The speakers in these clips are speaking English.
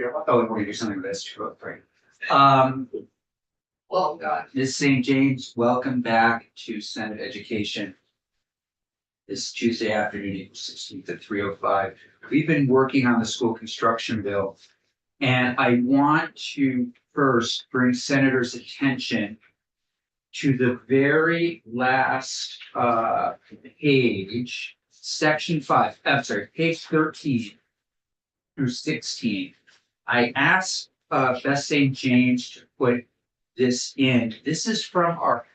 we're gonna do something with this too, right? Oh, God. Ms. St. James, welcome back to Senate Education. This Tuesday afternoon, April 16th at 3:05. We've been working on the school construction bill. And I want to first bring Senator's attention to the very last page, section 5, I'm sorry, page 13 through 16. I asked Beth St. James to put this in. This is from our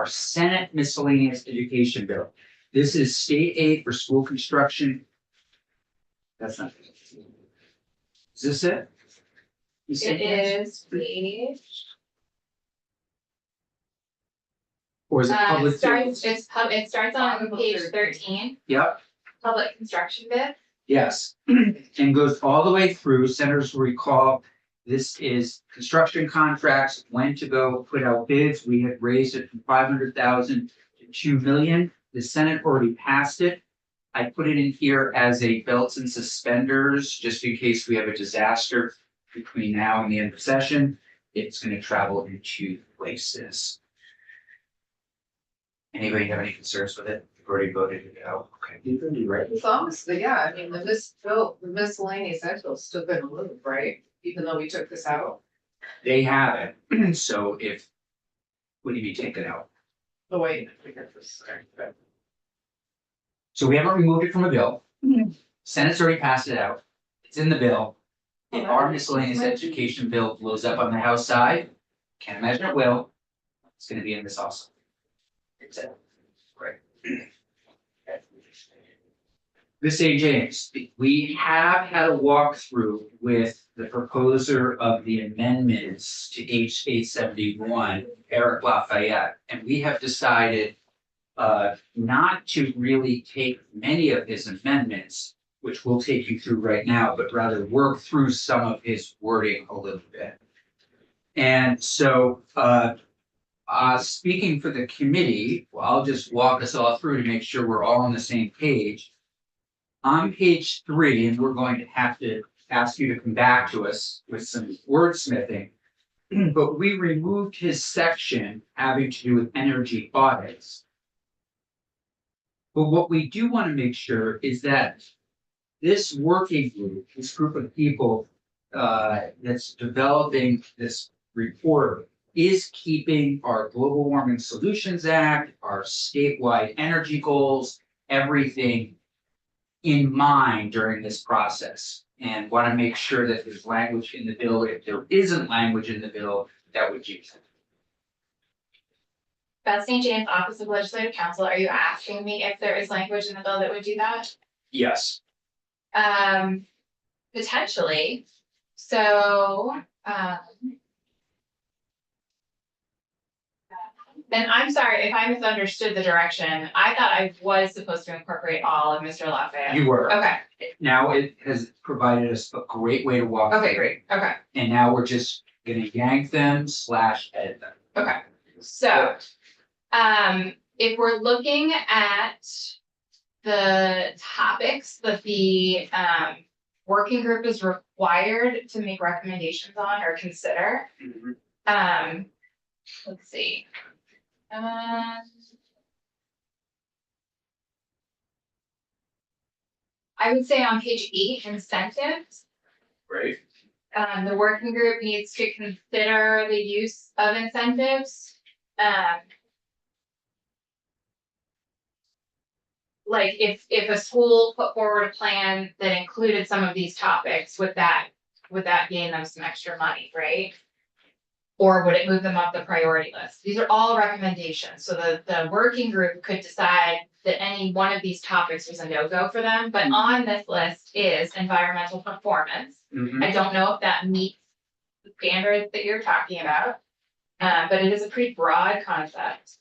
Senate miscellaneous education bill. This is state aid for school construction. That's not. Is this it? It is page. Or is it public? It starts on page 13, Yep, public construction bid. yes. And goes all the way through. Senators will recall, this is construction contracts, when to go put out bids. We had raised it from 500,000 to 2 million. The Senate already passed it. I put it in here as a belts and suspenders, just in case we have a disaster between now and the end of session. It's going to travel in 2 places. Anybody have any concerns with it? You've already voted it out. Okay. You're going to be right. It's honestly, yeah, I mean, the miscellaneous essentials still gonna move, right? Even though we took this out. They have it. So if, what do you mean take it out? Oh, wait, I forget this. So we haven't removed it from a bill. Senate's already passed it out. It's in the bill. If our miscellaneous education bill blows up on the House side, can't imagine it will, it's gonna be in this also. Exactly. Right. Ms. St. James, we have had a walkthrough with the proposer of the amendments to H 871, Eric Lafayette, and we have decided not to really take many of his amendments, which we'll take you through right now, but rather work through some of his wording a little bit. And so, speaking for the committee, well, I'll just walk us all through to make sure we're all on the same page. On page 3, and we're going to have to ask you to come back to us with some wordsmithing, but we removed his section having to do with energy audits. But what we do want to make sure is that this working group, this group of people that's developing this report, is keeping our Global Warming Solutions Act, our statewide energy goals, everything in mind during this process. And want to make sure that there's language in the bill. If there isn't language in the bill, that would use it. Beth St. James, Office of Legislative Counsel, are you asking me if there is language in the bill that would do that? Yes. Potentially. So, then I'm sorry if I misunderstood the direction. I thought I was supposed to incorporate all of Mr. Lafayette. You were. Okay, Now it has provided us a great way to walk. okay, through. great, okay, And now we're just gonna yank them / edit them. okay. So, if we're looking at the topics that the working group is required to make recommendations on or consider, let's see. I would say on page 8, incentives, Right. the working group needs to consider the use of incentives. Like if a school put forward a plan that included some of these topics, would that gain them some extra money, right? Or would it move them up the priority list? These are all recommendations. So the working group could decide that any one of these topics was a no-go for them, but on this list is environmental performance. I don't know if that meets the standards that you're talking about, but it is a pretty broad concept.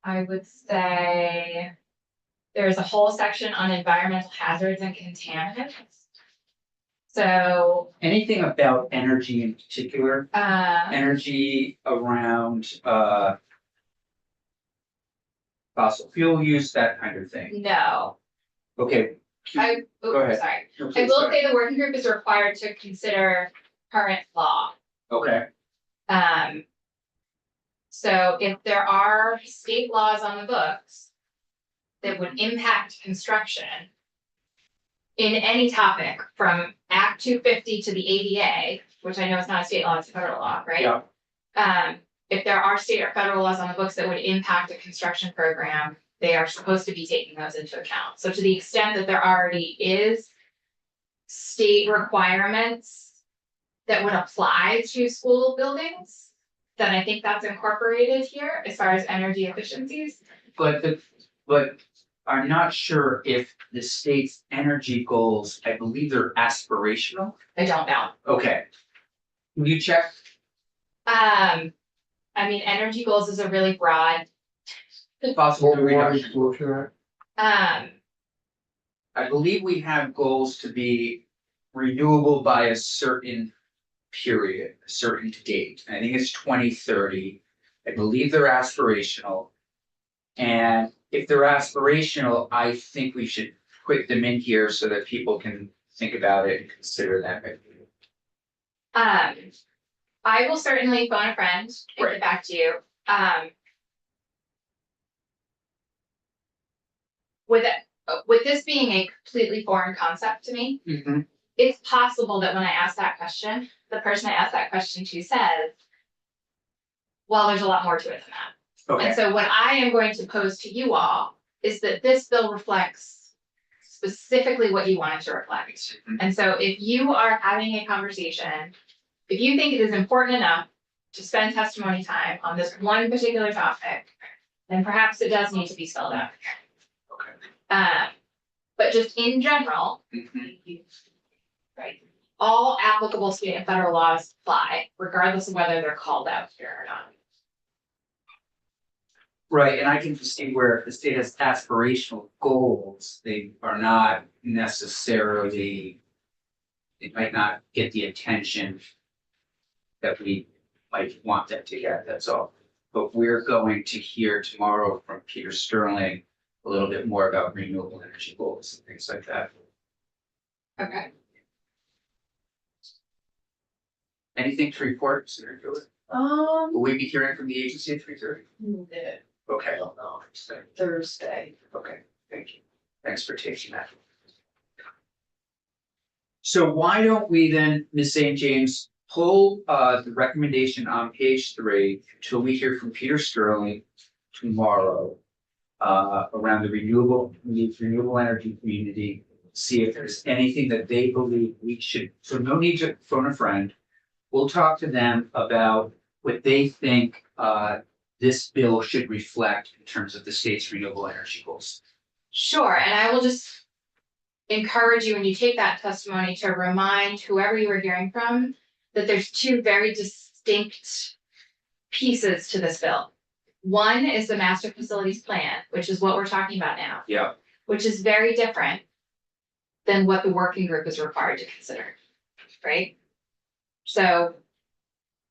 I would say there's a whole section on environmental hazards and contaminants. So Anything about energy in particular, energy around fossil fuel use, that kind of thing. no, Okay, Go ahead. Sorry, No, I please, will go ahead. say the working group is required to consider current law. Okay, So if there are state laws on the books that would impact construction in any topic from Act 250 to the ADA, which I know is not a state law, it's a federal law, right? yeah, If there are state or federal laws on the books that would impact a construction program, they are supposed to be taking those into account. So to the extent that there already is state requirements that would apply to school buildings, then I think that's incorporated here as far as energy efficiencies. but I'm not sure if the state's energy goals, I believe they're aspirational. I don't know. Okay. Can you check? I mean, energy goals is a really broad, Possible reduction. Exposure. um, I believe we have goals to be renewable by a certain period, a certain date. I think it's 2030. I believe they're aspirational. And if they're aspirational, I think we should put them in here so that people can think about it and consider them. I will certainly phone a friend and get back to you. With this being a completely foreign concept to me, Mhm. it's possible that when I ask that question, the person I asked that question to says, well, there's a lot more to it than that. Okay, And so what I am going to pose to you all is that this bill reflects specifically what you want it to reflect. Mhm. And so if you are having a conversation, if you think it is important enough to spend testimony time on this one particular topic, then perhaps it does need to be spelled out. okay. But just in general, Mhm. right, all applicable state and federal laws apply, regardless of whether they're called out here or not. Right, and I can see where if the state has aspirational goals, they are not necessarily. They might not get the attention that we might want them to get, that's all. But we're going to hear tomorrow from Peter Sterling a little bit more about renewable energy goals and things like that. Okay. Anything to report, Senator Gilbert? Will we be hearing from the agency at 3:30? Okay. No, Thursday. Okay, thank you. Thanks for taking that. So why don't we then, Ms. St. James, pull the recommendation on page 3 till we hear from Peter Sterling tomorrow. Around the renewable energy community, see if there's anything that they believe we should, so no need to phone a friend. We'll talk to them about what they think this bill should reflect in terms of the state's renewable energy goals. Sure, and I will just encourage you when you take that testimony to remind whoever you are hearing from that there's two very distinct pieces to this bill. One is the master facilities plan, which is what we're talking about now, Yeah, which is very different than what the working group is required to consider, right? So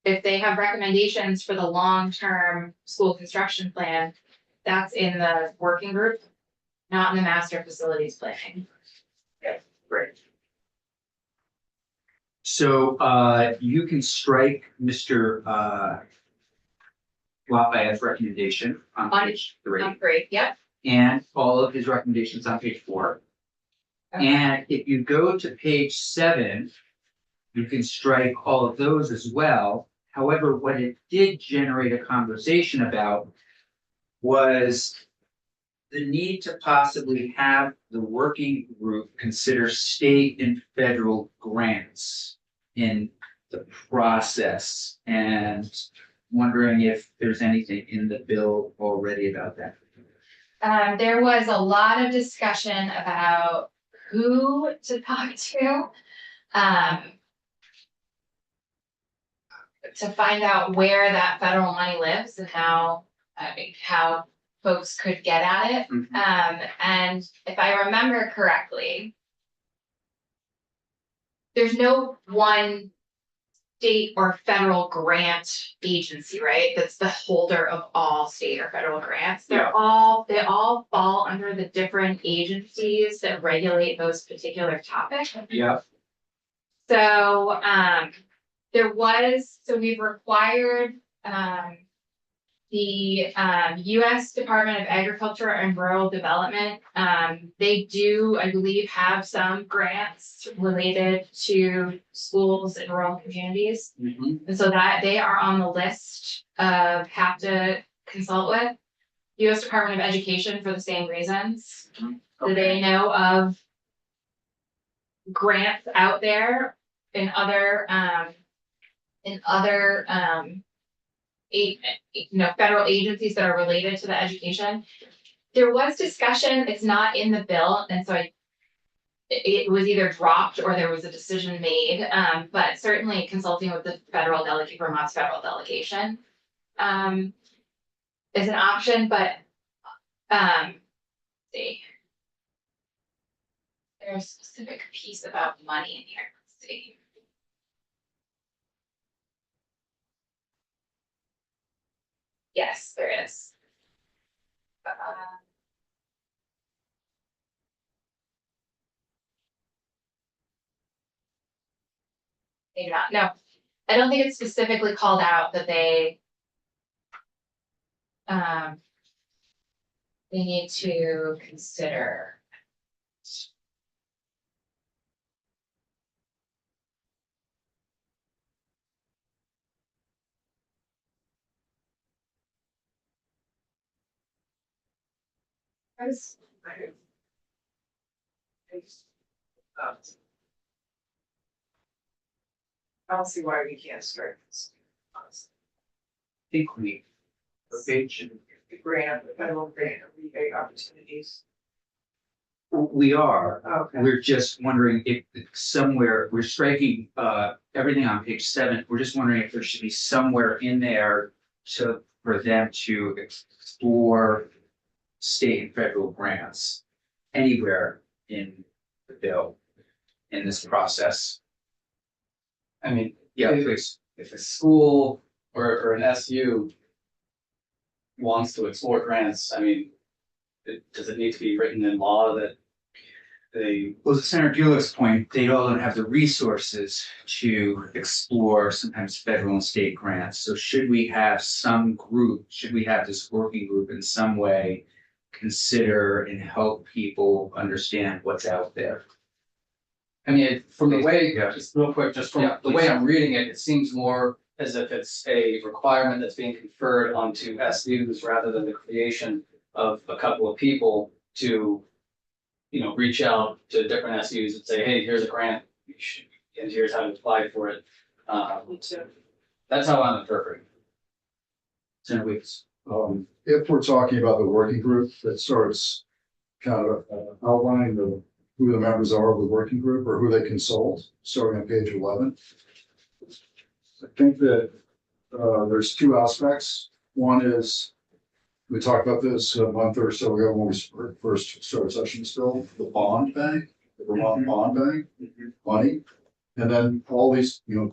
if they have recommendations for the long-term school construction plan, that's in the working group, not in the master facilities planning. great. So you can strike Mr. Lafayette's recommendation on On- page 3. Great, yep. And all of his recommendations on page 4. Okay. And if you go to page 7, you can strike all of those as well. However, what it did generate a conversation about was the need to possibly have the working group consider state and federal grants in the process, and wondering if there's anything in the bill already about that. There was a lot of discussion about who to talk to find out where that federal money lives and how folks could get at it. And if I remember correctly, there's no one state or federal grant agency, right? That's the holder of all state or federal grants. They all fall under the different agencies that regulate those particular topics. Yeah. So, so we've required, the US Department of Agriculture and Rural Development, they do, I believe, have some grants related to schools in rural communities. Mhm. And so that they are on the list of have to consult with. US Department of Education for the same reasons. Do they know of grants out there in other federal agencies that are related to the education? There was discussion, it's not in the bill, and so it was either dropped or there was a decision made, but certainly consulting with the Vermont's federal delegation is an option, but let's see. There's a specific piece about money in here, let's see. Yes, there is. Maybe not, no, I don't think it's specifically called out that they need to consider. I don't see why we can't strike this. Think we, the page, The grant, the federal grant, rebate opportunities. we are, Okay. we're just wondering if somewhere, we're striking, everything on page 7, we're just wondering if there should be somewhere in there for them to explore state and federal grants anywhere in the bill, in this process. I mean, Yeah, If- please. if a school or an SU wants to explore grants, I mean, does it need to be written in law that they, Well, to Senator Gulick's point, they all don't have the resources to explore sometimes federal and state grants. So should we have some group, should we have this working group in some way consider and help people understand what's out there? I mean, from the way, Yeah. just real quick, just from Yeah, the way please. I'm reading it, it seems more as if it's a requirement that's being conferred onto SUs rather than the creation of a couple of people to, reach out to different SUs and say, hey, here's a grant, and here's how to apply for it. Me too. That's how I'm interpreting. Senator Weeks. If we're talking about the working group that starts kind of outlining who the members are of the working group or who they consult, starting on page 11. I think that there's two aspects. One is, we talked about this a month or so ago when we first started session still, the bond bank, the Vermont Bond Bank, money. And then all these, the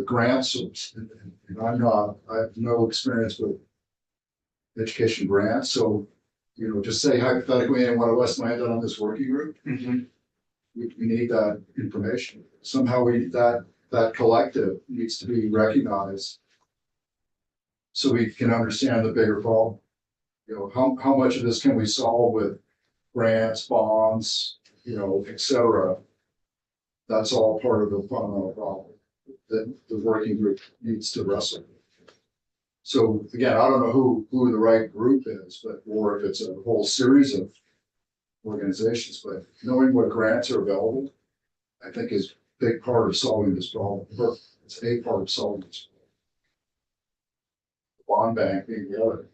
grants, and I have no experience with education grants, so, just say hypothetically, anyone of us landed on this working group, we need that information. Somehow that collective needs to be recognized. So we can understand the bigger problem. How much of this can we solve with grants, bonds, et cetera? That's all part of the fundamental problem that the working group needs to wrestle with. So again, I don't know who the right group is, or if it's a whole series of organizations, but knowing what grants are available, I think is a big part of solving this problem. It's a part of solving this. Bond bank being the other.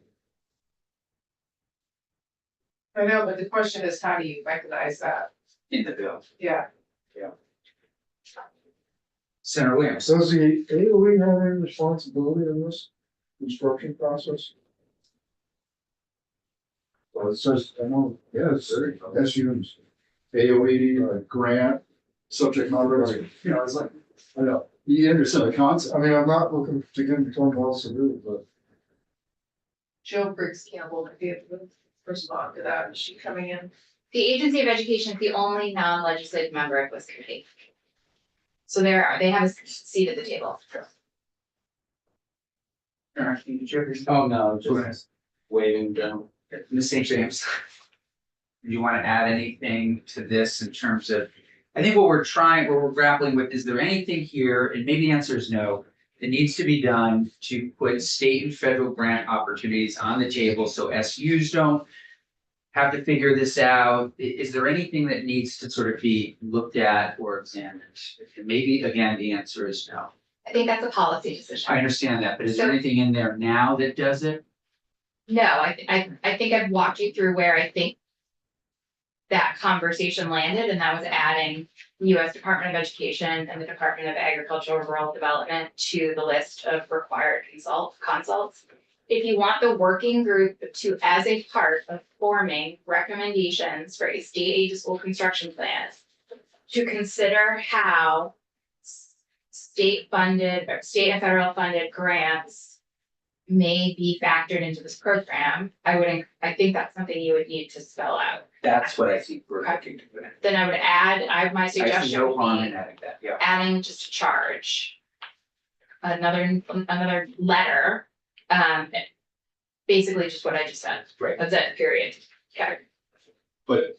I know, but the question is, how do you recognize that? In the bill. Yeah. Senator Williams. Does the AOE have any responsibility in this construction process? Well, it says, I know, yes, SU's, AOE, grant, subject matter, it's like, I know, You understand the concept, I mean, I'm not looking to get into town halls to do it, but. Jill Briggs Campbell, if you have respond to that, is she coming in? The Agency of Education is the only non-legislative member of this committee. So they have a seat at the table. Oh, no, just waving general. Ms. St. James. Do you want to add anything to this in terms of, I think what we're grappling with, is there anything here, and maybe the answer is no, that needs to be done to put state and federal grant opportunities on the table so SUs don't have to figure this out? Is there anything that needs to sort of be looked at or examined? And maybe, again, the answer is no. I think that's a policy I decision. understand that, but is there So- anything in there now that does it? No, I think I've walked you through where I think that conversation landed, and that was adding the US Department of Education and the Department of Agricultural and Rural Development to the list of required consults. If you want the working group to, as a part of forming recommendations for a state aid to school construction plan, to consider how state funded or state and federal funded grants may be factored into this program, I think that's something you would need to spell out. That's what I think we're looking to put in. Then I would add, my I see suggestion no would harm in be adding that, yeah. adding just a charge. Another letter, basically just what I just said. Right. That's it, period. Okay. But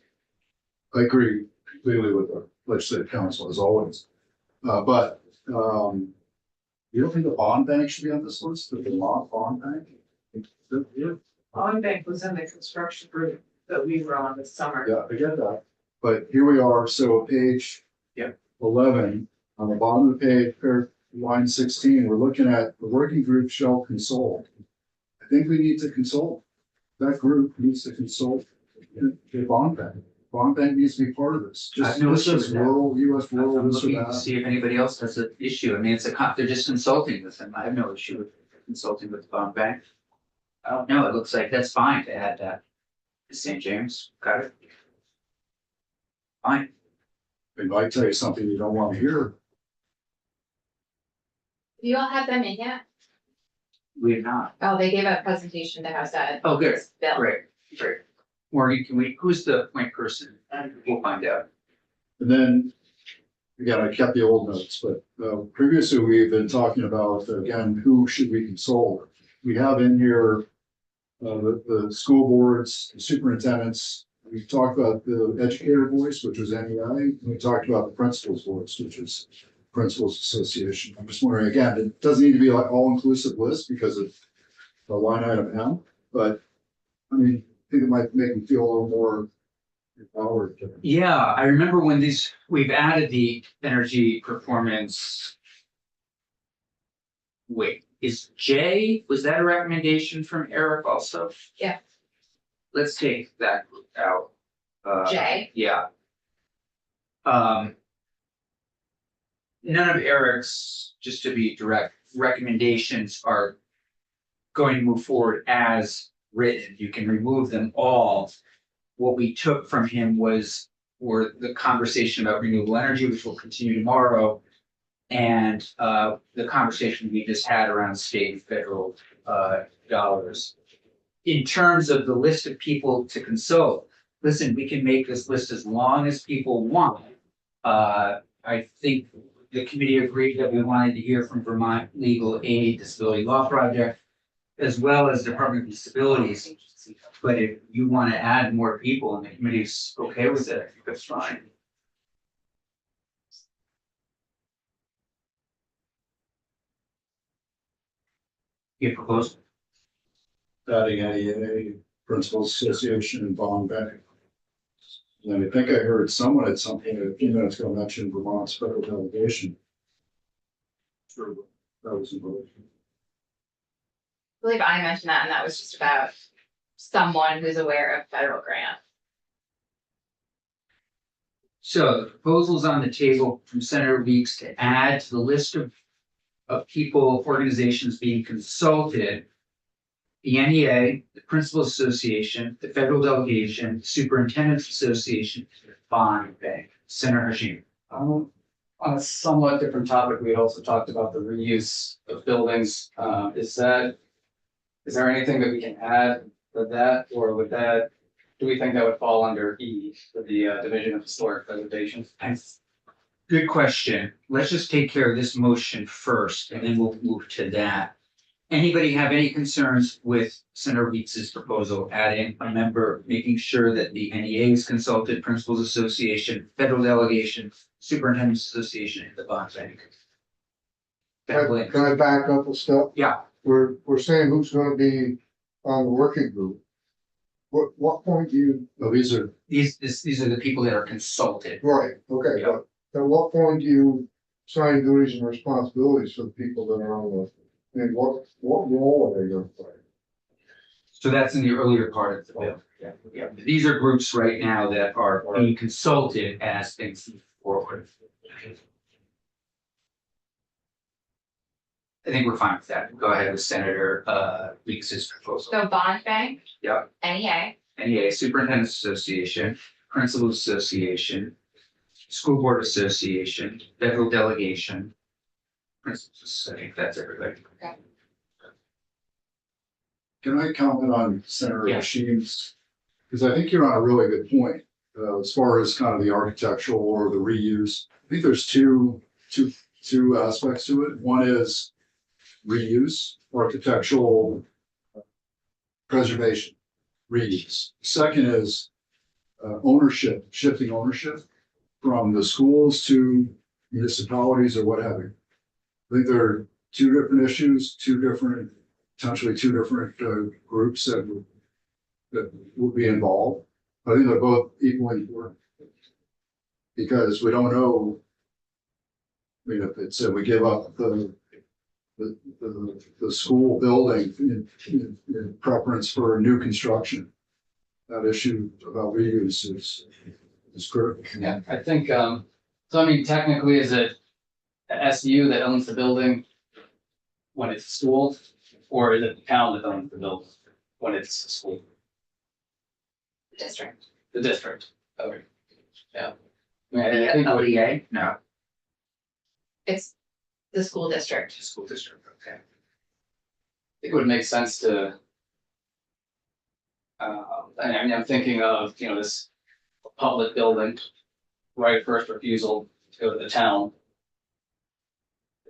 I agree completely with the legislative council as always. You don't think the bond bank should be on this list, the Vermont bond bank? Yeah, Bank was in the construction group that we were on this summer. I get that. But here we are, so page. Yeah. 11, on the bottom of the page, line 16, we're looking at the working group shall consult. I think we need to consult. That group needs to consult the bond bank. Bond bank needs to be part of this. I have no Just issue as with that. rural, US rural, I'm this or looking to that. see if anybody else has an issue. I mean, they're just consulting with them. I have no issue with consulting with the bond bank. I don't know, it looks like that's fine to add that. St. James, got it? Fine. They might tell you something you don't want to hear. Do you all have them in yet? We have not. Oh, they gave a presentation to House Ed. Oh, good. Bill. Great, great. Maureen, who's the point person? We'll find out. And then, again, I kept the old notes, but previously we've been talking about, again, who should we consult? We have in here the school boards, the superintendents. We talked about the educator voice, which was NEI. We talked about the principals voice, which is Principals Association. I'm just wondering, again, it doesn't need to be like all-inclusive list because of the line item M, but I mean, I think it might make them feel a little more empowered. Yeah, I remember when we've added the energy performance. Wait, was that a recommendation from Eric also? Yeah. Let's take that group out. J. Yeah. None of Eric's, just to be direct, recommendations are going to move forward as written. You can remove them all. What we took from him were the conversation about renewable energy, which will continue tomorrow, and the conversation we just had around state and federal dollars. In terms of the list of people to consult, listen, we can make this list as long as people want. I think the committee agreed that we wanted to hear from Vermont Legal Aid Disability Law Project, as well as Department of Disabilities. But if you want to add more people and the committee's okay with it, I think that's fine. You propose? Adding NEA, Principals Association and bond bank. And I think I heard someone at something a few minutes ago mention Vermont's federal delegation. Sure, that was involved. I believe I mentioned that, and that was just about someone who's aware of federal grant. So the proposal's on the table from Senator Weeks to add to the list of people, organizations being consulted. The NEA, the Principal Association, the Federal Delegation, Superintendent's Association, the Bond Bank. Senator Hashim. I'll On a somewhat different topic, we had also talked about the reuse of buildings. Is there anything that we can add to that, or would that, do we think that would fall under E, for the Division of Historic Preservation? Good question. Let's just take care of this motion first, and then we'll move to that. Anybody have any concerns with Senator Weeks's proposal, adding a member, making sure that the NEA is consulted, Principals Association, Federal Delegation, Superintendent's Association, and the bond bank? Can I back up a step? Yeah. We're saying who's gonna be on the working group. What point do you, These are, These are the people that are consulted. right, okay, Yeah. but at what point do you assign duties and responsibilities for the people that are on the, I mean, what role are they gonna play? So that's in the earlier part of the bill. Yeah. These are groups right now that are being consulted as things move forward. I think we're fine with that. Go ahead with Senator Weeks's proposal. So bond bank. Yeah. NEA, NEA, Superintendent's Association, Principals Association, School Board Association, Federal Delegation. Principals, I think that's everybody. can I comment on Senator Yeah. Machines? Because I think you're on a really good point, as far as kind of the architectural or the reuse. I think there's two aspects to it. One is reuse, architectural preservation, reuse. Second is ownership, shifting ownership from the schools to municipalities or what have you. I think there are two different issues, potentially two different groups that would be involved. I think they're both equally important. Because we don't know. I mean, if it's, we give up the school building in preference for new construction. That issue about reuse is critical. Yeah, I think, so I mean, technically, is it the SU that owns the building when it's a school, or is it the town that owns the building when it's a school? district. The district, okay, yeah. I mean, I think it would- LEA? No, It's the school district. school district, okay. it would make sense to. I mean, I'm thinking of, this public building, right of first refusal to go to the town.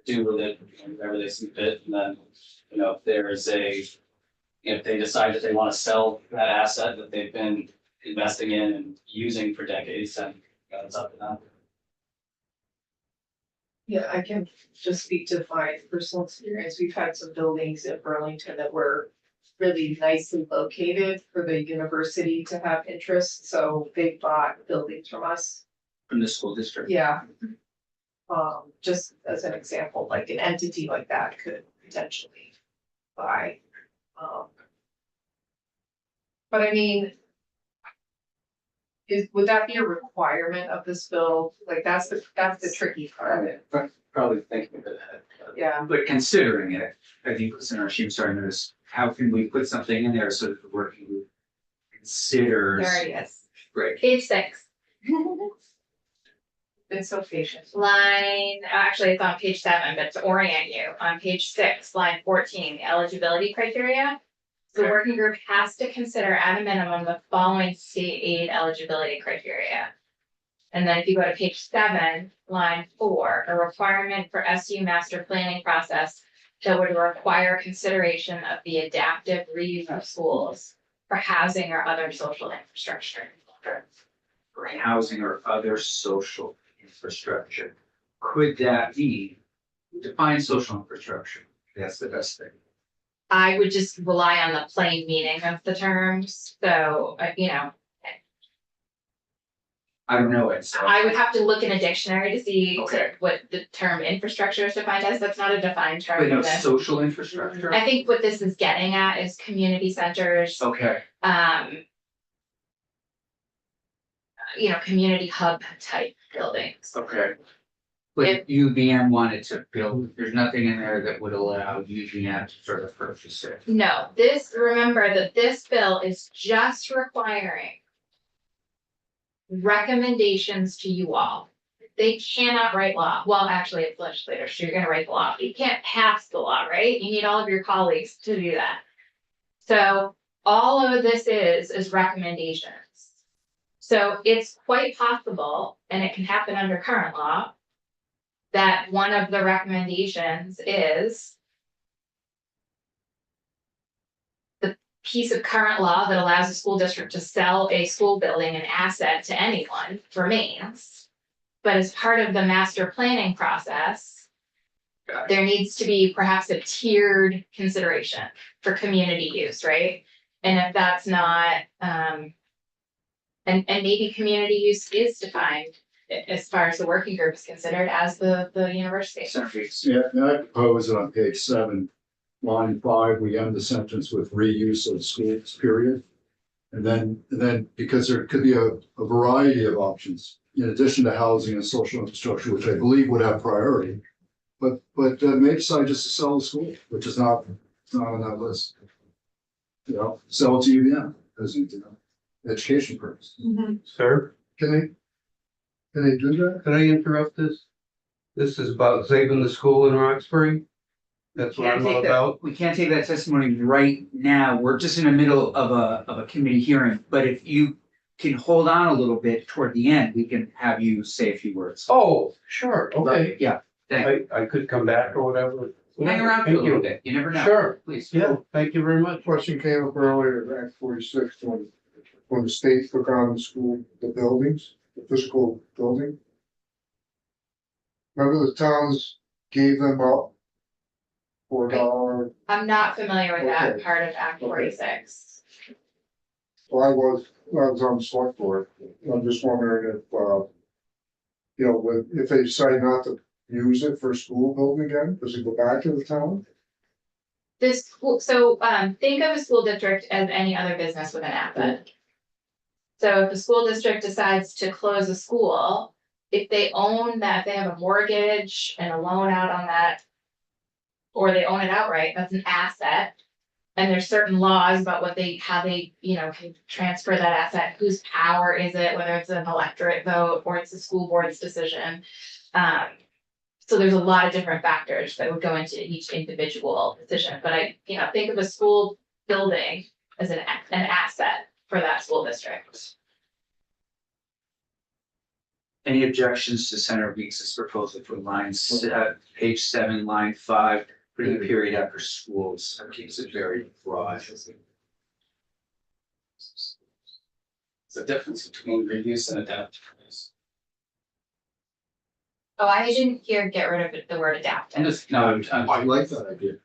Do with it whatever they see fit, and then, if there is if they decide that they want to sell that asset that they've been investing in and using for decades, then it's up to them. Yeah, I can just speak to my personal experience. We've had some buildings in Burlington that were really nicely located for the university to have interest, so they bought buildings from us. From the school district. Yeah. Just as an example, like an entity like that could potentially buy. But I mean. Would that be a requirement of this bill? Like, that's the tricky part of it. Probably thinking of it ahead. Yeah, But considering it, I think Senator Sheem starting to notice, how can we put something in there so that the working group considers? There it is. Great. Page 6. been so patient. Actually, it's on page 7, but to orient you, on page 6, line 14, the eligibility criteria. The working group has to consider at a minimum the following state aid eligibility criteria. And then if you go to page 7, line 4, a requirement for SU master planning process that would require consideration of the adaptive reuse of schools for housing or other social infrastructure. For housing or other social infrastructure. Could that be, define social infrastructure? That's the best thing. I would just rely on the plain meaning of the terms, so, I don't know it, so. I would have to look in a dictionary to see Okay. what the term infrastructure is defined as, that's not a defined term. But no, in this. social infrastructure? I think what this is getting at is community centers, Okay, community hub type buildings. okay. But UVM wanted to build, there's nothing in there that would allow UVM to sort of purchase it. No, remember that this bill is just requiring recommendations to you all. they cannot write law. Well, actually, it's legislators, so you're gonna write the law. You can't pass the law, right? You need all of your colleagues to do that. So all of this is recommendations. So it's quite possible, and it can happen under current law, that one of the recommendations is the piece of current law that allows a school district to sell a school building, an asset to anyone, remains. But as part of the master planning process, Got it. there needs to be perhaps a tiered consideration for community use, right? And if that's not, and maybe community use is defined as far as the working group is considered as the university. Senator Weeks. Yeah, and I propose it on page 7, line 5, we end the sentence with reuse of schools, period. And then because there could be a variety of options in addition to housing and social infrastructure, which I believe would have priority. But may decide just to sell the school, which is not on that list. You know, sell it to UVM as education purpose. Sir, Can they do that? could I interrupt this? This is about saving the school in Roxbury. That's what I'm all about. We can't take that testimony right now. We're just in the middle of a committee hearing, but if you can hold on a little bit toward the end, we can have you say a few words. Oh, sure, okay. Yeah, thank I could come back or whatever. you. Hang around for a Thank little you. bit. You never know. Sure, Please. yeah, thank you very much. Question came up earlier, in Act 46, when the state took on the school, the buildings, the physical building. Remember the towns gave them up for $1. I'm not familiar with that Okay. part of Act Okay. 46. Well, I was on the select board. I'm just wondering if, you know, if they decide not to use it for a school building again, does it go back to the town? This, so, think of a school district as any other business with an asset. So if the school district decides to close a school, if they own that, they have a mortgage and a loan out on that, or they own it outright, that's an asset. And there's certain laws about how they, can transfer that asset, whose power is it, whether it's an electorate vote or it's the school board's decision. So there's a lot of different factors that would go into each individual decision, but think of a school building as an asset for that school district. Any objections to Senator Weeks' proposal for page 7, line 5, putting a period after schools? That keeps it very broad. It's the difference between reuse and adaptiveness. Oh, I didn't hear get rid of the word adaptive. And this, no, I like that idea.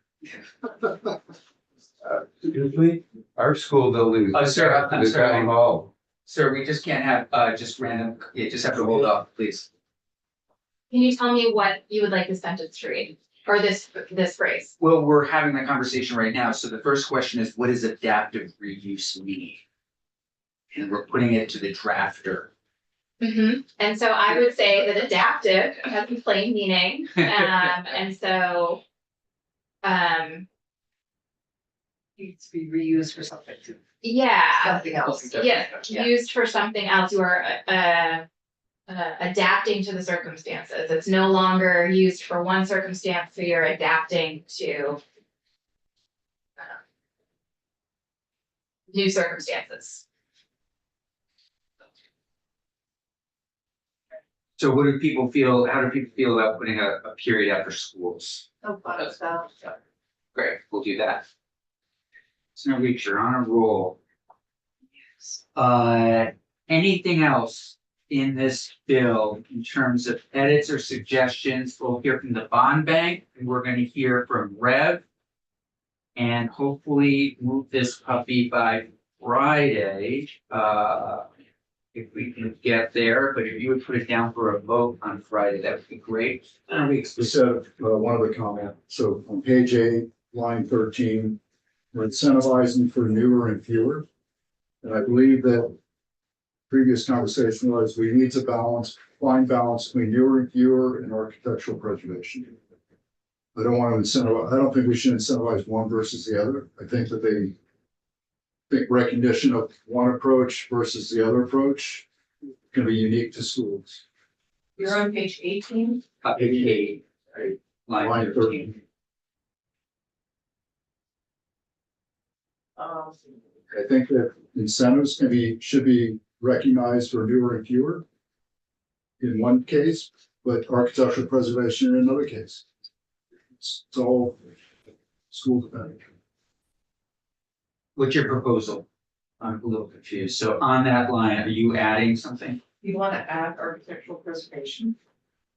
Excuse me, our school building. Sir, I'm The sorry. town hall. Sir, we just can't have just random, you just have to hold off, please. Can you tell me what you would like this sentence to read, or this phrase? Well, we're having that conversation right now. So the first question is, what does adaptive reuse mean? And we're putting it to the drafter. And so I would say that adaptive has a plain meaning, and so. Needs to be reused for something Yeah, something else. yeah, used for something else, you are adapting to the circumstances. It's no longer used for one circumstance, so you're adapting to new circumstances. So what do people feel, how do people feel about putting a period after schools? No fun of stuff. Great, we'll do that. Senator Weeks, you're on a roll. Anything else in this bill in terms of edits or suggestions? We'll hear from the bond bank, and we're gonna hear from Rev. And hopefully move this puppy by Friday, if we can get there, but if you would put it down for a vote on Friday, that would be great. Senator Weeks, just one other comment. So on page 8, line 13, we're incentivizing for newer and fewer. And I believe that previous conversation was we need to find balance between newer and fewer and architectural preservation. I don't think we should incentivize one versus the other. I think that recognition of one approach versus the other approach can be unique to schools. You're on page 18. Page 8, right? Line Line 13. I think that incentives should be recognized for newer and fewer in one case, but architectural preservation in another case. It's all school dependent. What's your proposal? I'm a little confused. So on that line, are you adding something? You want to add architectural preservation?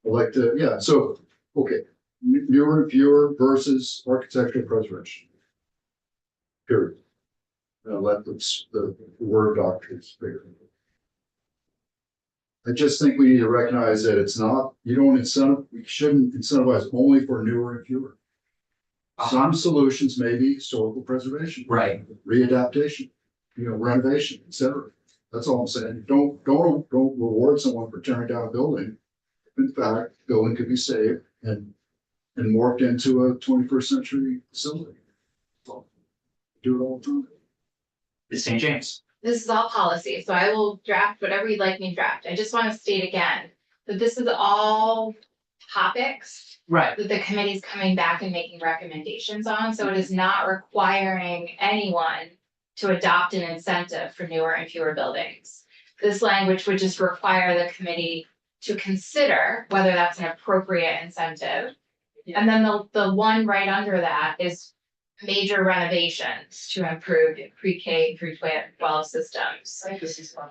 Yeah, so, okay, newer and fewer versus architectural preservation. Period. Let the word doctrines bigger. I just think we need to recognize that it's not, we shouldn't incentivize only for newer and fewer. Some solutions may be historical preservation. Right. Readaptation, renovation, et cetera. That's all I'm saying. Don't reward someone for tearing down a building. In fact, the building could be saved and morphed into a 21st century facility. So, do it all the time. The St. James. This is all policy, so I will draft whatever you'd like me to draft. I just want to state again that this is all topics Right. that the committee's coming back and making recommendations on, so it is not requiring anyone to adopt an incentive for newer and fewer buildings. This language would just require the committee to consider whether that's an appropriate incentive. And then the one right under that is major renovations to improve pre-K through 12 systems. I think this is fine.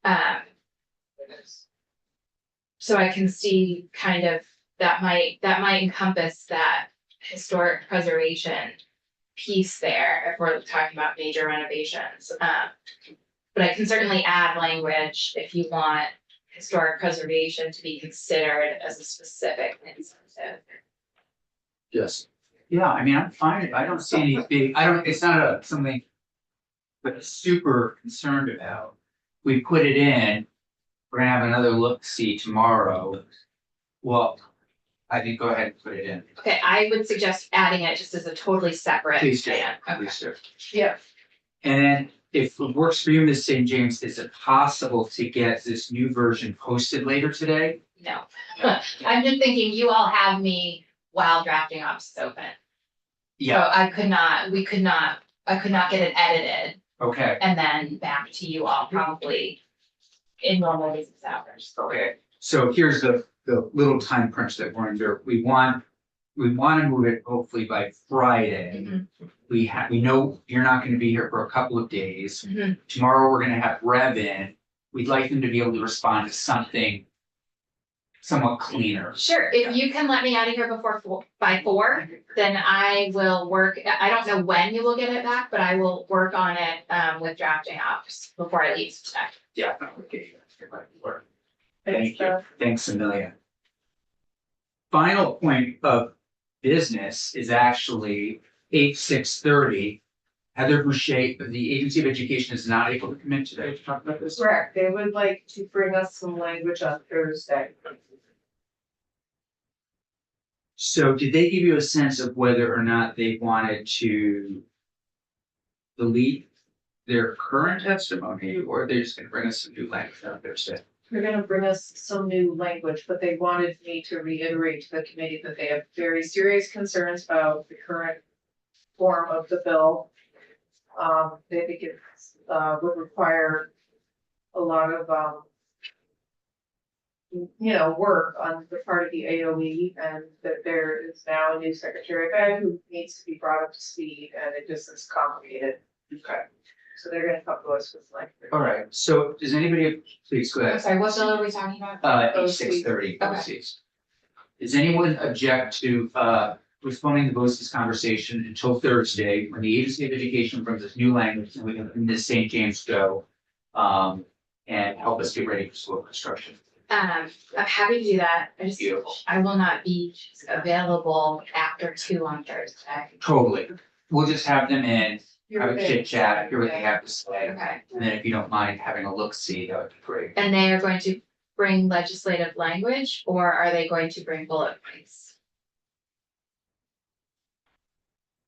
Um, so I can see kind of that might encompass that historic preservation piece there if we're talking about major renovations. But I can certainly add language if you want historic preservation to be considered as a specific incentive. Yes. Yeah, I mean, I'm fine. I don't see any big, it's not something but super concerned about. We put it in, we're gonna have another look-see tomorrow. Well, I think go ahead and put it in. Okay, I would suggest adding it just as a totally separate. Please do, plan. Okay. please do. Yeah, And then if it works for you, Ms. St. James, is it possible to get this new version posted later today? No, I'm just thinking you all have me while drafting ops is open. So I could not get it edited Okay, and then back to you all probably in normal business hours. okay. So here's the little time crunch that we're under. We want to move it hopefully by Friday. Mhm. We know you're not going to be here for a couple of days. Mhm. Tomorrow, we're gonna have Rev in. We'd like them to be able to respond to something somewhat cleaner. Sure, if you can let me out of here by 4, then I will work, I don't know when you will get it back, but I will work on it with drafting ops before I leave today. Yeah. Okay. it's Thank you. Thanks a million. Final point of business is actually 8/6/30. Heather Boucher, the Agency of Education, is not able to come in today to talk about this. correct. They would like to bring us some language on Thursday. So did they give you a sense of whether or not they wanted to delete their current testimony, or they're just gonna bring us some new language on Thursday? They're gonna bring us some new language, but they wanted me to reiterate to the committee that they have very serious concerns about the current form of the bill. They think it would require a lot of work on the part of the AOE, and that there is now a new Secretary of Ed who needs to be brought up to speed, and it just is complicated. Okay. So they're gonna come to us with language. All right, so does anybody, please go I'm ahead. sorry, what bill are we talking about? 8/6/30. Okay. BOCES. Does anyone object to postponing the BOCES conversation until Thursday, when the Agency of Education brings us new language and we can, Ms. St. James go and help us get ready for school construction? I'm happy to do that. Beautiful. I will not be available after 2 on Thursday. Totally. We'll just have them in, have a okay. chit chat, hear what they have to say. Okay, And then if you don't mind having a look-see, that would be great. and they are going to bring legislative language, or are they going to bring bullet points?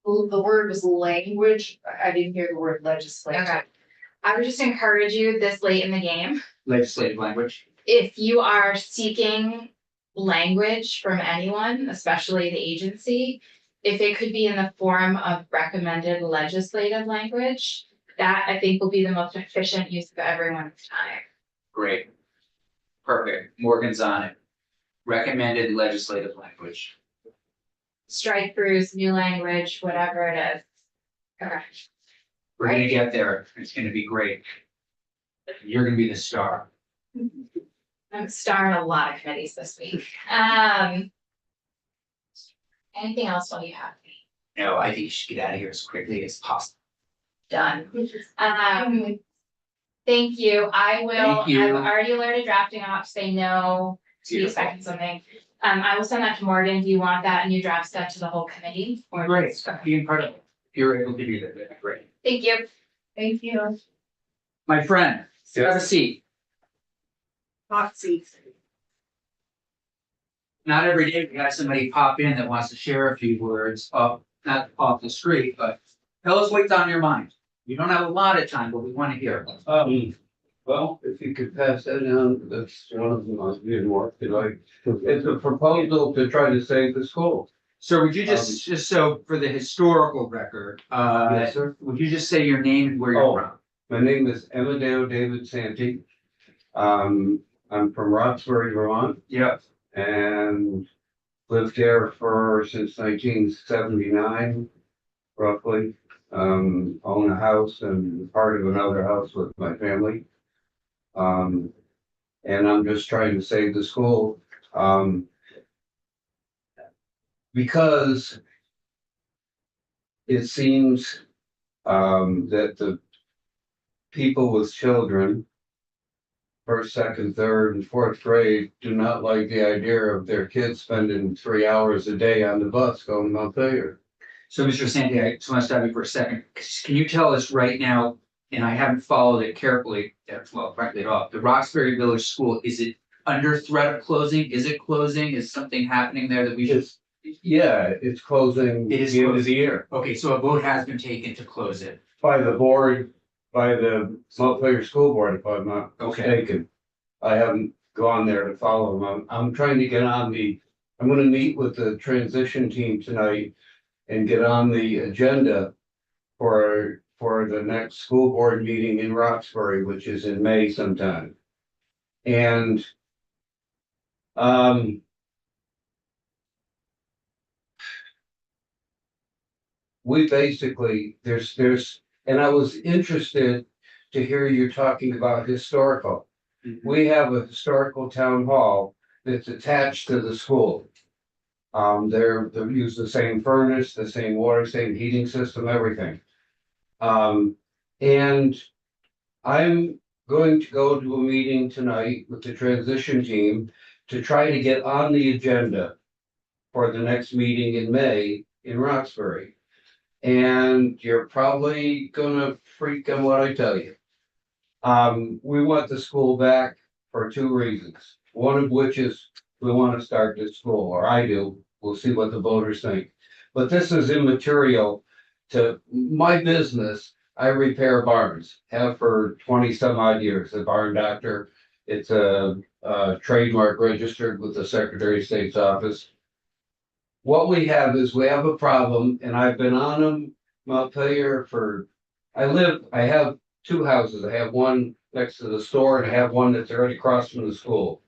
Well, the word was language. I didn't hear the word legislature. Okay. I would just encourage you this late in the game, Legislative language. if you are seeking language from anyone, especially the agency, if it could be in the form of recommended legislative language, that I think will be the most efficient use of everyone's time. Great. Perfect. Morgan's on it. Recommended legislative language. Strike throughs, new language, whatever it is. Okay. We're gonna get there. It's gonna be great. You're gonna be the star. I'm starring a lot of committees this week. Anything else while you have me? No, I think you should get out of here as quickly as possible. Done. Thank you. I will, Thank you. I've already alerted drafting ops, they know to be Beautiful. expecting something. I will send that to Morgan. Do you want that new draft sent to the whole committee? Or Great. That'd be incredible. If you're able to do that, that'd be great. Thank you. Thank you. My friend, have a seat. Hot seats. Not every day we have somebody pop in that wants to share a few words up, not off the street, but tell us what's on your mind. You don't have a lot of time, but we want to hear. Well, if you could pass that down, that's one of them, I didn't work, it's a proposal to try to save the school. So would you just so for the historical record, Yes, sir. would you just say your name and where you're Oh. from? My name is Amadeo David Santee. I'm from Roxbury, Vermont, Yep. and lived there since 1979, roughly. Own a house and part of another house with my family. And I'm just trying to save the school. Because it seems that the people with children, first, second, third, and fourth grade, do not like the idea of their kids spending 3 hours a day on the bus going to Montpelier. So Mr. Sandy, I just want to stop you for a second. Can you tell us right now, and I haven't followed it carefully, well, frankly at all, the Roxbury Village School, is it under threat of closing? Is it closing? Is something happening there that we should? Yeah, it's closing It is the end of closing. the year Okay, so a vote has been taken to close it. by the board, by the Montpelier School Board, if I'm not Okay. mistaken. I haven't gone there to follow them. I'm trying to get on I'm gonna meet with the transition team tonight and get on the agenda for the next school board meeting in Roxbury, which is in May sometime. And we basically, and I was interested to hear you talking about historical. We have a historical town hall that's attached to the school. They use the same furnace, the same water, same heating system, everything. And I'm going to go to a meeting tonight with the transition team to try to get on the agenda for the next meeting in May in Roxbury. And you're probably gonna freak on what I tell you. We want the school back for 2 reasons. One of which is we want to start this school, or I do. We'll see what the voters think. But this is immaterial to my business. I repair barns, have for 20 some odd years, a barn doctor. It's a trademark registered with the Secretary of State's office. What we have is we have a problem, and I've been on them Montpelier I have 2 houses. I have one next to the store and I have one that's right across from the school.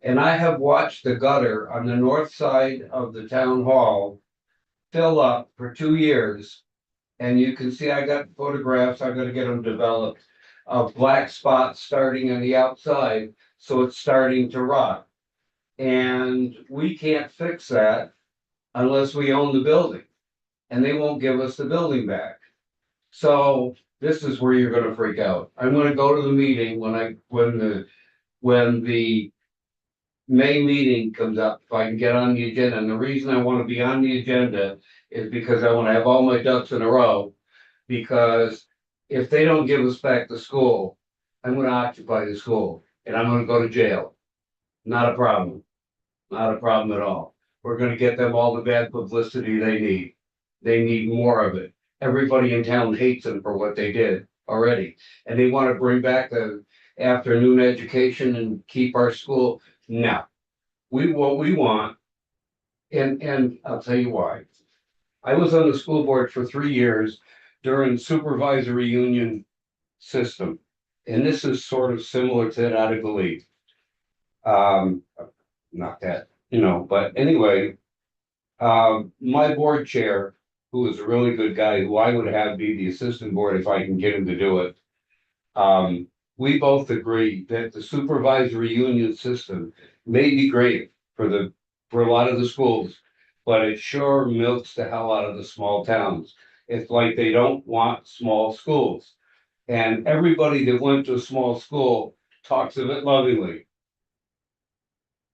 And I have watched the gutter on the north side of the town hall fill up for 2 years. And you can see I got photographs, I'm gonna get them developed, of black spots starting on the outside, so it's starting to rot. And we can't fix that unless we own the building. And they won't give us the building back. So this is where you're gonna freak out. I'm gonna go to the meeting when the May meeting comes up, if I can get on the agenda. And the reason I want to be on the agenda is because I want to have all my ducks in a row. Because if they don't give us back the school, I'm gonna occupy the school and I'm gonna go to jail. Not a problem. Not a problem at all. We're gonna get them all the bad publicity they need. They need more of it. Everybody in town hates them for what they did already. And they want to bring back afternoon education and keep our school. No. What we want, and I'll tell you why. I was on the school board for 3 years during supervisory union system. And this is sort of similar to that, I believe. Not that, but anyway, my board chair, who is a really good guy, who I would have be the assistant board if I can get him to do it. We both agree that the supervisory union system may be great for a lot of the schools, but it sure milks the hell out of the small towns. It's like they don't want small schools. And everybody that went to a small school talks of it lovingly.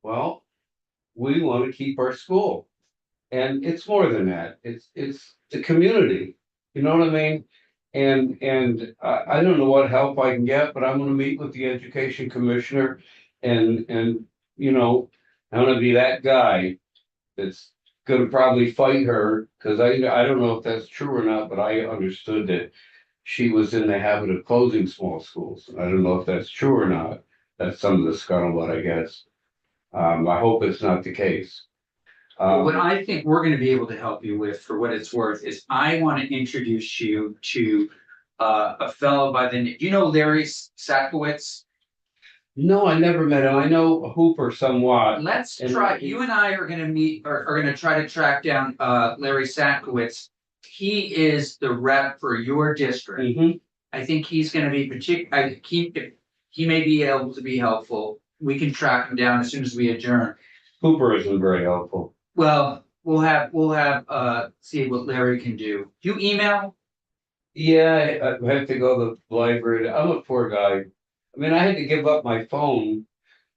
Well, we want to keep our school. And it's more than that. It's the community. You know what I mean? And I don't know what help I can get, but I'm gonna meet with the education commissioner and I'm gonna be that guy that's gonna probably fight her, because I don't know if that's true or not, but I understood that she was in the habit of closing small schools. I don't know if that's true or not. That's some of the scuttlebutt, I guess. I hope it's not the case. What I think we're gonna be able to help you with, for what it's worth, is I wanna introduce you to a fellow by the, you know Larry Sakowitz? No, I never met him. I know Hooper somewhat. Let's And- try, you and I are gonna meet, are gonna try to track down Larry Sakowitz. He is the rep for your district. Mhm. I think he's gonna be he may be able to be helpful. We can track him down as soon as we adjourn. Hooper isn't very helpful. Well, we'll have, see what Larry can do. You email? Yeah, I have to go to the library. I'm a poor guy. I mean, I had to give up my phone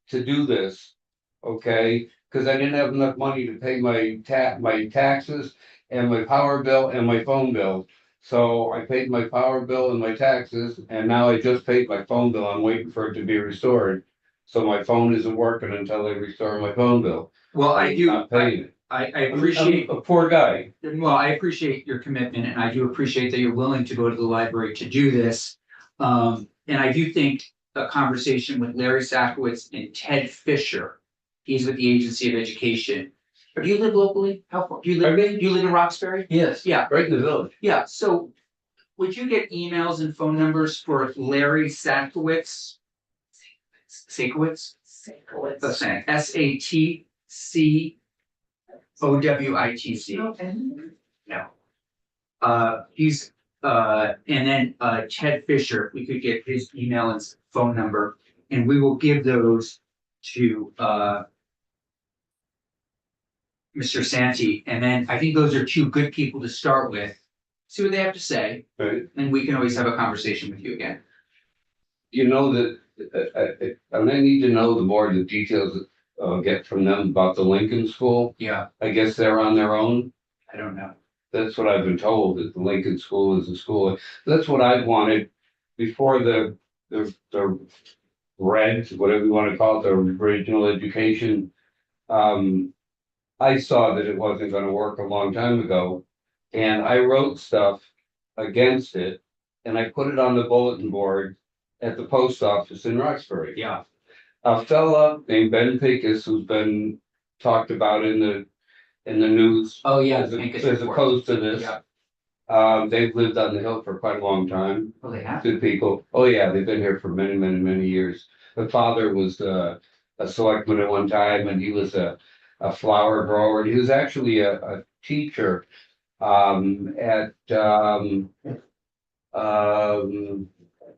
to do this, okay? Because I didn't have enough money to pay my taxes and my power bill and my phone bill. So I paid my power bill and my taxes, and now I just paid my phone bill. I'm waiting for it to be restored. So my phone isn't working until they restore my phone bill. Well, I I'm do, not paying it. I I'm appreciate, a poor guy. well, I appreciate your commitment, and I do appreciate that you're willing to go to the library to do this. And I do think a conversation with Larry Sakowitz and Ted Fisher, he's with the Agency of Education. Or do you live locally? How far? Do you live in Roxbury? Yes. Yeah. Right in the village. Yeah, so would you get emails and phone numbers for Larry Sakowitz? Sakowitz? That's saying SATCOWITZ. No. He's, and then, Ted Fisher, we could get his email and phone number, and we will give those to, Mr. Santi, and then I think those are two good people to start with. See what they have to say, Right. and we can always have a conversation with you again. You know that, I need to know the more the details get from them about the Lincoln School. Yeah, I guess they're on their own. I don't know. That's what I've been told, that the Lincoln School is a school. That's what I wanted before the RED, whatever you want to call it, the regional education. I saw that it wasn't gonna work a long time ago, and I wrote stuff against it, and I put it on the bulletin board at the post office in Roxbury. Yeah, A fella named Ben Pecos, who's been talked about in the news. oh, yeah. As Pincus as report. opposed to this. Yeah. They've lived on the hill for quite a long time. Oh, they have? Good people. Oh, yeah, they've been here for many, many, many years. The father was a selectman at one time, and he was a flower grower. He was actually a teacher at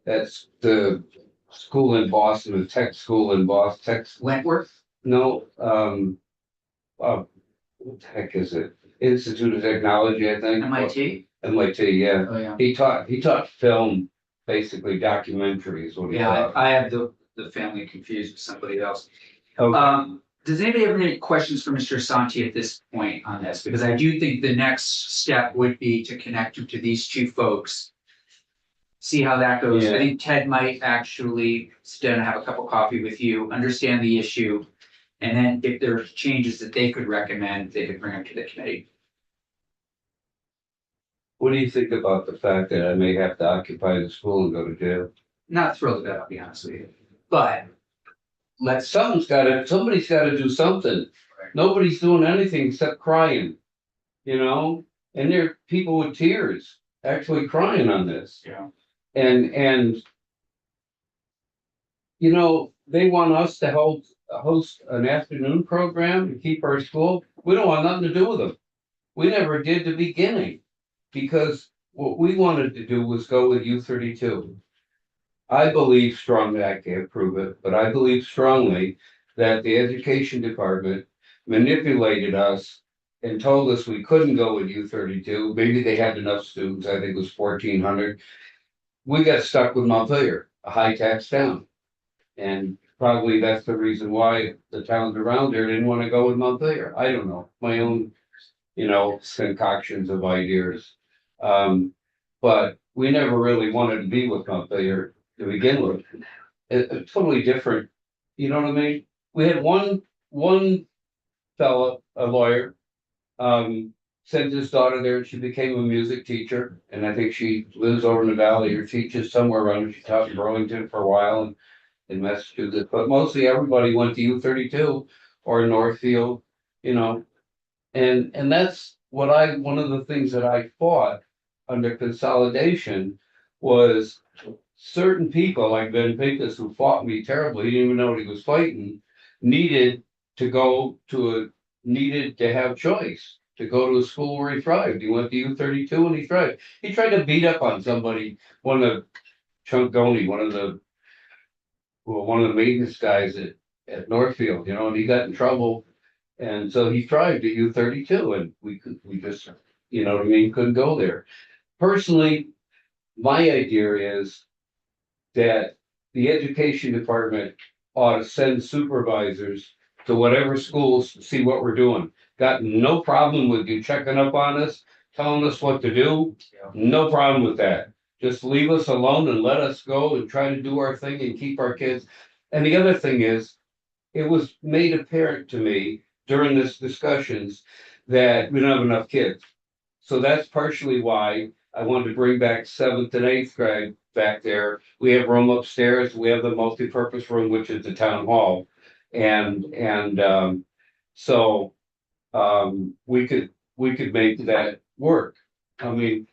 that's the school in Boston, the tech school in Boston. Wentworth? No, what the heck is it? Institute of Technology, I think. MIT? MIT, yeah. Oh, yeah. He taught film, basically documentaries, what he Yeah, taught. I have the family confused with somebody else. Okay. Does anybody have any questions for Mr. Santi at this point on this? Because I do think the next step would be to connect you to these two folks. See how that goes. I Yeah. think Ted might actually sit down and have a cup of coffee with you, understand the issue. And then if there's changes that they could recommend, they could bring them to the committee. What do you think about the fact that I may have to occupy the school and go to jail? not thrilled about it, I'll be honest with you, but Somebody's gotta do something. Nobody's doing anything except crying. You know, and there are people with tears actually crying on this. Yeah. And. You know, they want us to host an afternoon program to keep our school. We don't want nothing to do with them. We never did the beginning. Because what we wanted to do was go with U32. I believe strongly, I can't prove it, but I believe strongly that the education department manipulated us and told us we couldn't go with U32. Maybe they had enough students, I think it was 1,400. We got stuck with Montpelier, a high tax town. And probably that's the reason why the towns around there didn't want to go with Montpelier. I don't know, my own, concoctions of ideas. But we never really wanted to be with Montpelier to begin with. Totally different, you know what I mean? We had one fella, a lawyer, sent his daughter there and she became a music teacher. And I think she lives over in the valley or teaches somewhere around. She taught in Burlington for a while and in Massachusetts, but mostly everybody went to U32 or Northfield, and that's one of the things that I fought under consolidation was certain people like Ben Pincus, who fought me terribly, he didn't even know what he was fighting, needed to have choice, to go to a school where he thrived. He went to U32 and he thrived. He tried to beat up on somebody, Chunkoni, one of the maintenance guys at Northfield, and he got in trouble. And so he thrived at U32 and we just, couldn't go there. Personally, my idea is that the education department ought to send supervisors to whatever schools to see what we're doing. Got no problem with you checking up on us, telling us what to do. No problem with that. Just leave us alone and let us go and try to do our thing and keep our kids. And the other thing is, it was made apparent to me during this discussions that we don't have enough kids. So that's partially why I wanted to bring back 7th and 8th grade back there. We have room upstairs. We have the multi-purpose room, which is the town hall. So we could make that work. I mean,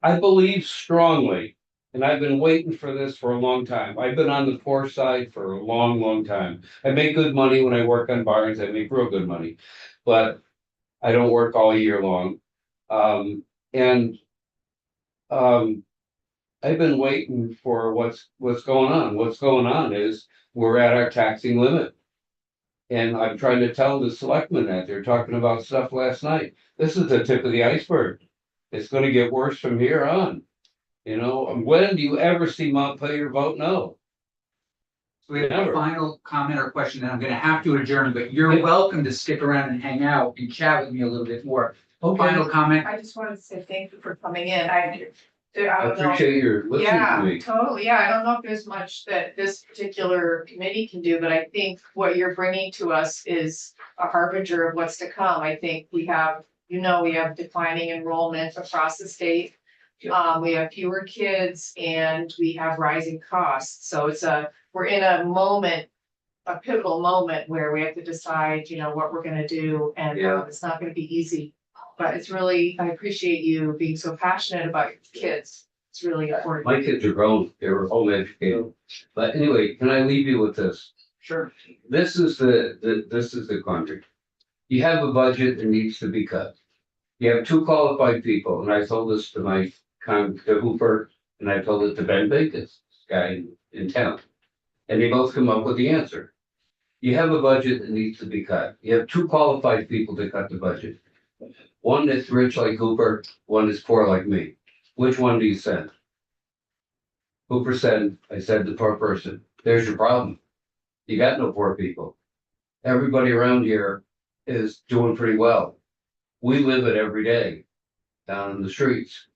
I believe strongly, and I've been waiting for this for a long time. I've been on the poor side for a long, long time. I make good money when I work on barns. I make real good money, but I don't work all year long. I've been waiting for what's going on. What's going on is we're at our taxing limit. And I'm trying to tell the selectmen that they're talking about stuff last night. This is the tip of the iceberg. It's going to get worse from here on. When do you ever see Montpelier vote no? So we have a Never. final comment or question, and I'm gonna have to adjourn, but you're Yeah. welcome to stick around and hang out and chat with me a little bit more. Okay. Final comment? I just wanted to say thank you for coming in. I I don't know. appreciate your listening to Yeah, me. totally. Yeah, I don't know if there's much that this particular committee can do, but I think what you're bringing to us is a harbinger of what's to come. I think we have declining enrollment across the state. We have fewer kids and we have rising costs. So we're in a pivotal moment where we have to decide, what we're gonna do, and Yeah. it's not gonna be easy. But I appreciate you being so passionate about your kids. It's really important. My kids are grown, they were home educated. But anyway, can I leave you with this? Sure. This is the country. You have a budget that needs to be cut. You have 2 qualified people, and I told this to to Hooper, and I told it to Ben Bacon, guy in town. And they both come up with the answer. You have a budget that needs to be cut. You have 2 qualified people to cut the budget. One that's rich like Hooper, one that's poor like me. Which one do you send? Hooper said, I said the poor person, there's your problem. You got no poor people. Everybody around here is doing pretty well. We live it every day down in the streets.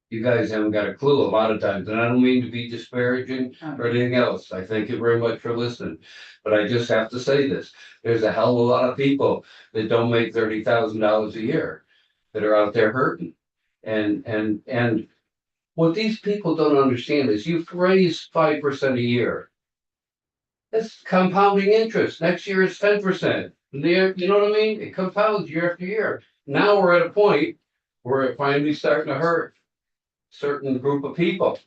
You guys haven't got a clue a lot of times, and I don't mean to be disparaging or anything else. I thank you very much for listening. But I just have to say this. There's a hell of a lot of people that don't make $30,000 a year that are out there hurting. And What these people don't understand is you've raised 5% a year. That's compounding interest. Next year it's 10%. There, you know what I mean? It compounds year after year. Now we're at a point where it finally starting to hurt certain group of people.